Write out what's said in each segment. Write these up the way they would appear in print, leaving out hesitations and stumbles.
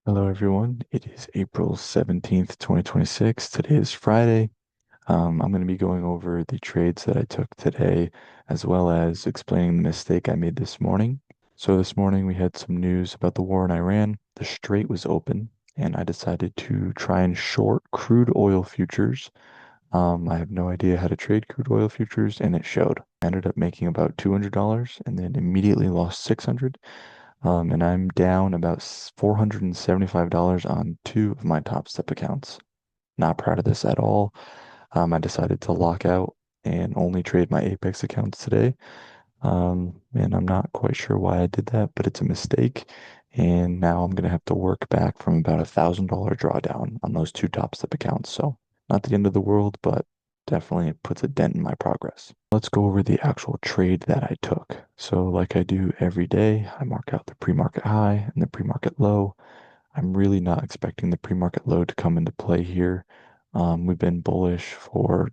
Hello, everyone. It is April 17th, 2026. Today is Friday. I'm going to be going over the trades that I took today, as well as explaining the mistake I made this morning. So, this morning we had some news about the war in Iran. The strait was open, and I decided to try and short crude oil futures. I have no idea how to trade crude oil futures, and it showed. I ended up making about $200 and then immediately lost 600. And I'm down about $475 on two of my top step accounts. Not proud of this at all. I decided to lock out and only trade my Apex accounts today. And I'm not quite sure why I did that, but it's a mistake. And now I'm gonna have to work back from about $1,000 drawdown on those two top step accounts. So not the end of the world, but definitely it puts a dent in my progress. Let's go over the actual trade that I took. So like I do every day, I mark out the pre-market high and the pre-market low. I'm really not expecting the pre-market low to come into play here. We've been bullish for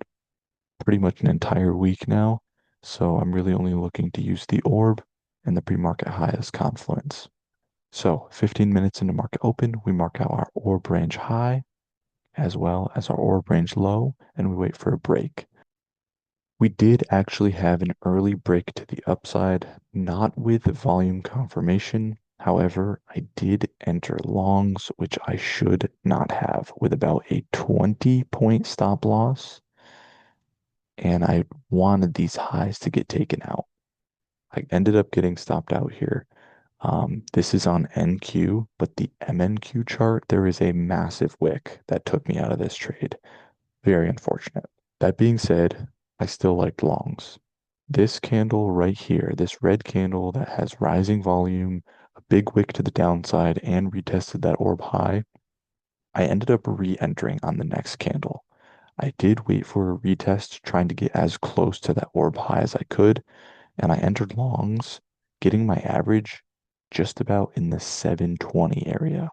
pretty much an entire week now. So I'm really only looking to use the orb and the pre-market high as confluence. So 15 minutes into market open, we mark out our orb range high as well as our orb range low, and we wait for a break. We did actually have an early break to the upside, not with volume confirmation. However, I did enter longs, which I should not have, with about a 20-point stop loss, and I wanted these highs to get taken out. I ended up getting stopped out here. This is on NQ, but the MNQ chart, there is a massive wick that took me out of this trade. Very unfortunate. That being said, I still liked longs. This candle right here, this red candle that has rising volume, a big wick to the downside, and retested that orb high, I ended up re-entering on the next candle. I did wait for a retest, trying to get as close to that orb high as I could, and I entered longs, getting my average just about in the 720 area.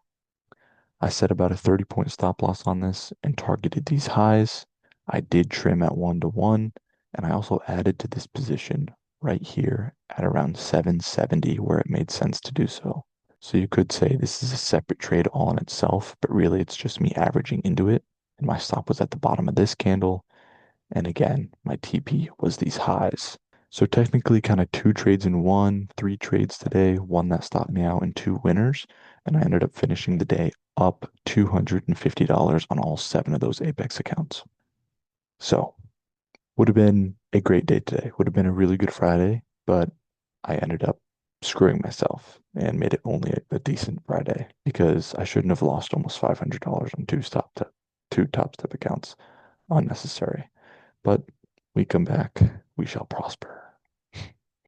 I set about a 30-point stop loss on this and targeted these highs. I did trim at 1 to 1, and I also added to this position right here at around 770 where it made sense to do so. So you could say this is a separate trade all in itself, but really it's just me averaging into it. And my stop was at the bottom of this candle. And again, my TP was these highs. So technically kind of two trades in one, three trades today, one that stopped me out and two winners. And I ended up finishing the day up $250 on all seven of those Apex accounts. So would have been a great day today. Would have been a really good Friday, but I ended up screwing myself and made it only a decent Friday because I shouldn't have lost almost $500 on two top step accounts. Unnecessary. But we come back, we shall prosper.